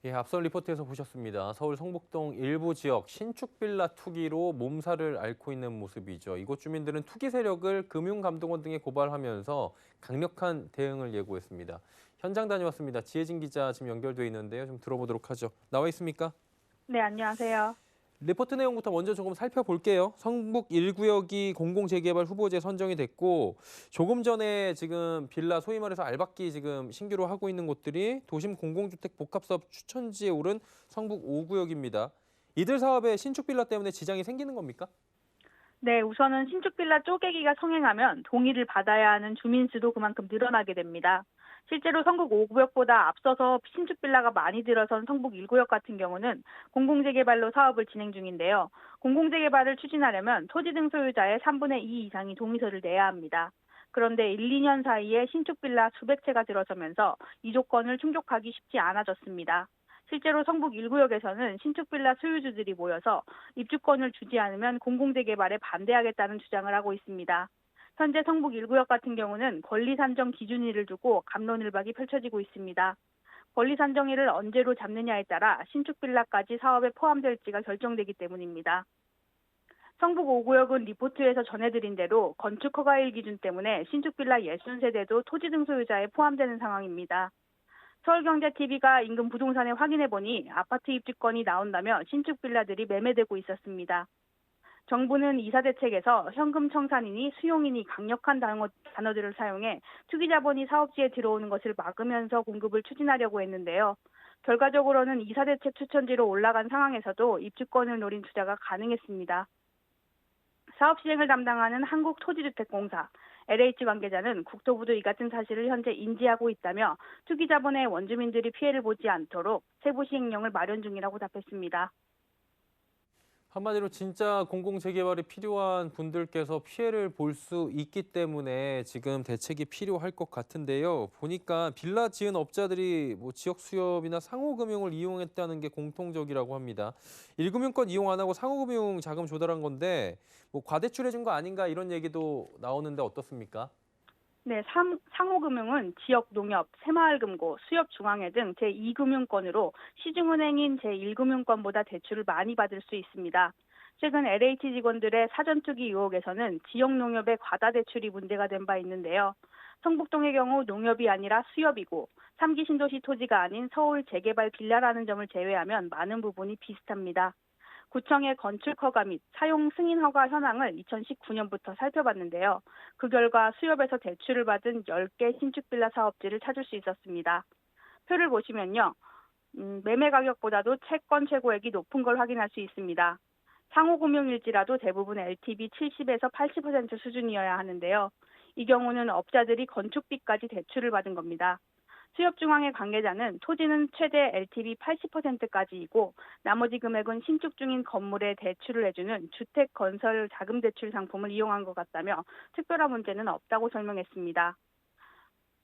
예, 앞선 리포트에서 보셨습니다. 서울 성북동 일부 지역 신축 빌라 투기로 몸살을 앓고 있는 모습이죠. 이곳 주민들은 투기 세력을 금융감독원 등에 고발하면서 강력한 대응을 예고했습니다. 현장 다녀왔습니다. 지혜진 기자 지금 연결돼 있는데요. 좀 들어보도록 하죠. 나와 있습니까? 네, 안녕하세요. 리포트 내용부터 먼저 조금 살펴볼게요. 성북 1구역이 공공재개발 후보지에 선정이 됐고 조금 전에 지금 빌라 소위 말해서 알박기 지금 신규로 하고 있는 곳들이 도심 공공주택 복합사업 추천지에 오른 성북 5구역입니다. 이들 사업에 신축 빌라 때문에 지장이 생기는 겁니까? 네, 우선은 신축 빌라 쪼개기가 성행하면 동의를 받아야 하는 주민 수도 그만큼 늘어나게 됩니다. 실제로 성북 5구역보다 앞서서 신축 빌라가 많이 들어선 성북 1구역 같은 경우는 공공재개발로 사업을 진행 중인데요. 공공재개발을 추진하려면 토지 등 소유자의 3분의 2 이상이 동의서를 내야 합니다. 그런데 1, 2년 사이에 신축 빌라 수백 채가 들어서면서 이 조건을 충족하기 쉽지 않아졌습니다. 실제로 성북 1구역에서는 신축 빌라 소유주들이 모여서 입주권을 주지 않으면 공공재개발에 반대하겠다는 주장을 하고 있습니다. 현재 성북 1구역 같은 경우는 권리 산정 기준일을 두고 갑론을박이 펼쳐지고 있습니다. 권리 산정일을 언제로 잡느냐에 따라 신축 빌라까지 사업에 포함될지가 결정되기 때문입니다. 성북 5구역은 리포트에서 전해드린 대로 건축 허가일 기준 때문에 신축 빌라 60세대도 토지 등 소유자에 포함되는 상황입니다. 서울경제TV가 인근 부동산에 확인해보니 아파트 입주권이 나온다며 신축 빌라들이 매매되고 있었습니다. 정부는 이사 대책에서 현금 청산이니 수용이니 강력한 단어들을 사용해 투기 자본이 사업지에 들어오는 것을 막으면서 공급을 추진하려고 했는데요. 결과적으로는 이사 대책 추천지로 올라간 상황에서도 입주권을 노린 투자가 가능했습니다. 사업 시행을 담당하는 한국토지주택공사 LH 관계자는 국토부도 이 같은 사실을 현재 인지하고 있다며 투기 자본의 원주민들이 피해를 보지 않도록 세부 시행령을 마련 중이라고 답했습니다. 한마디로 진짜 공공재개발이 필요한 분들께서 피해를 볼 수 있기 때문에 지금 대책이 필요할 것 같은데요. 보니까 빌라 지은 업자들이 뭐 지역 수협이나 상호금융을 이용했다는 게 공통적이라고 합니다. 1금융권 이용 안 하고 상호금융 자금 조달한 건데 뭐 과대출해준 거 아닌가 이런 얘기도 나오는데 어떻습니까? 네, 상호금융은 지역 농협, 새마을금고, 수협중앙회 등 제2금융권으로 시중은행인 제1금융권보다 대출을 많이 받을 수 있습니다. 최근 LH 직원들의 사전투기 의혹에서는 지역 농협의 과다 대출이 문제가 된 바 있는데요. 성북동의 경우 농협이 아니라 수협이고 3기 신도시 토지가 아닌 서울 재개발 빌라라는 점을 제외하면 많은 부분이 비슷합니다. 구청의 건축 허가 및 사용 승인 허가 현황을 2019년부터 살펴봤는데요. 그 결과 수협에서 대출을 받은 10개 신축 빌라 사업지를 찾을 수 있었습니다. 표를 보시면요. 매매 가격보다도 채권 최고액이 높은 걸 확인할 수 있습니다. 상호금융일지라도 대부분 LTV 70에서 80% 수준이어야 하는데요. 이 경우는 업자들이 건축비까지 대출을 받은 겁니다. 수협중앙회 관계자는 토지는 최대 LTV 80%까지이고 나머지 금액은 신축 중인 건물에 대출을 해주는 주택건설 자금대출 상품을 이용한 것 같다며 특별한 문제는 없다고 설명했습니다.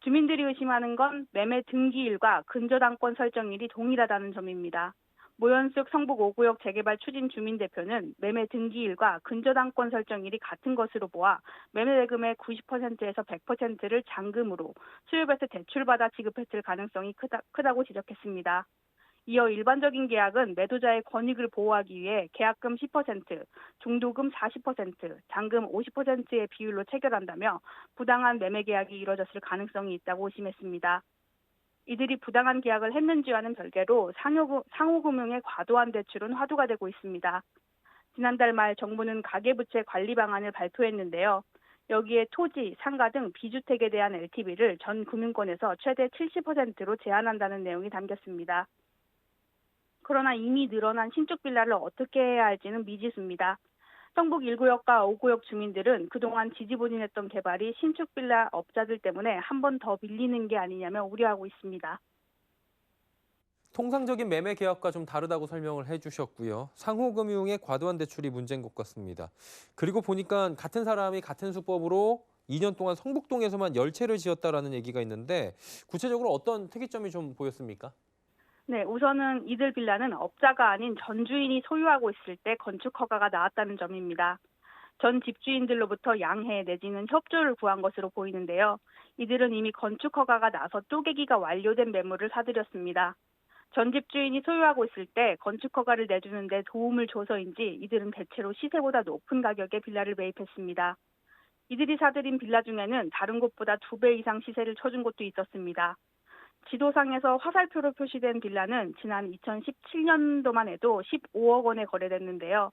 주민들이 의심하는 건 매매 등기일과 근저당권 설정일이 동일하다는 점입니다. 모현숙 성북 5구역 재개발 추진 주민대표는 매매 등기일과 근저당권 설정일이 같은 것으로 보아 매매 대금의 90%에서 100%를 잔금으로 수협에서 대출받아 지급했을 가능성이 크다고 지적했습니다. 이어 일반적인 계약은 매도자의 권익을 보호하기 위해 계약금 10%, 중도금 40%, 잔금 50%의 비율로 체결한다며 부당한 매매 계약이 이뤄졌을 가능성이 있다고 의심했습니다. 이들이 부당한 계약을 했는지와는 별개로 상호금융의 과도한 대출은 화두가 되고 있습니다. 지난달 말 정부는 가계부채 관리 방안을 발표했는데요. 여기에 토지, 상가 등 비주택에 대한 LTV를 전 금융권에서 최대 70%로 제한한다는 내용이 담겼습니다. 그러나 이미 늘어난 신축 빌라를 어떻게 해야 할지는 미지수입니다. 성북 1구역과 5구역 주민들은 그동안 지지부진했던 개발이 신축 빌라 업자들 때문에 한 번 더 밀리는 게 아니냐며 우려하고 있습니다. 통상적인 매매 계약과 좀 다르다고 설명을 해주셨고요. 상호금융의 과도한 대출이 문제인 것 같습니다. 그리고 보니까 같은 사람이 같은 수법으로 2년 동안 성북동에서만 10채를 지었다라는 얘기가 있는데 구체적으로 어떤 특이점이 좀 보였습니까? 네, 우선은 이들 빌라는 업자가 아닌 전 주인이 소유하고 있을 때 건축 허가가 나왔다는 점입니다. 전 집주인들로부터 양해 내지는 협조를 구한 것으로 보이는데요. 이들은 이미 건축 허가가 나서 쪼개기가 완료된 매물을 사들였습니다. 전 집주인이 소유하고 있을 때 건축 허가를 내주는 데 도움을 줘서인지 이들은 대체로 시세보다 높은 가격에 빌라를 매입했습니다. 이들이 사들인 빌라 중에는 다른 곳보다 2배 이상 시세를 쳐준 곳도 있었습니다. 지도상에서 화살표로 표시된 빌라는 지난 2017년도만 해도 15억 원에 거래됐는데요.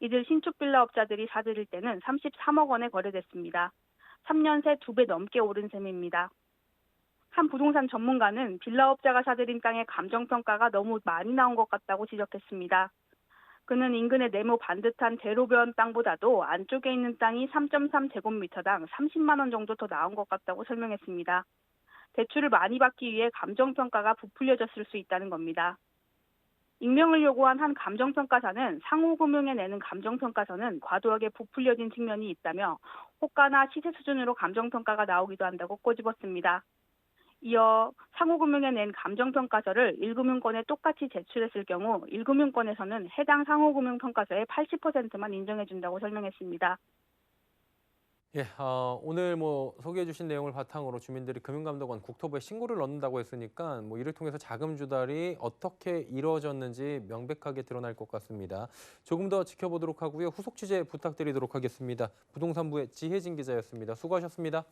이들 신축 빌라 업자들이 사들일 때는 33억 원에 거래됐습니다. 3년 새 2배 넘게 오른 셈입니다. 한 부동산 전문가는 빌라 업자가 사들인 땅의 감정평가가 너무 많이 나온 것 같다고 지적했습니다. 그는 인근의 네모 반듯한 대로변 땅보다도 안쪽에 있는 땅이 3.3제곱미터당 30만 원 정도 더 나온 것 같다고 설명했습니다. 대출을 많이 받기 위해 감정평가가 부풀려졌을 수 있다는 겁니다. 익명을 요구한 한 감정평가사는 상호금융에 내는 감정평가서는 과도하게 부풀려진 측면이 있다며 호가나 시세 수준으로 감정평가가 나오기도 한다고 꼬집었습니다. 이어 상호금융에 낸 감정평가서를 1금융권에 똑같이 제출했을 경우 1금융권에서는 해당 상호금융평가서의 80%만 인정해준다고 설명했습니다. 예, 오늘 소개해 주신 내용을 바탕으로 주민들이 금융감독원 국토부에 신고를 넣는다고 했으니까 이를 통해서 자금 조달이 어떻게 이루어졌는지 명백하게 드러날 것 같습니다. 조금 더 지켜보도록 하고요. 후속 취재 부탁드리도록 하겠습니다. 부동산부의 지혜진 기자였습니다. 수고하셨습니다.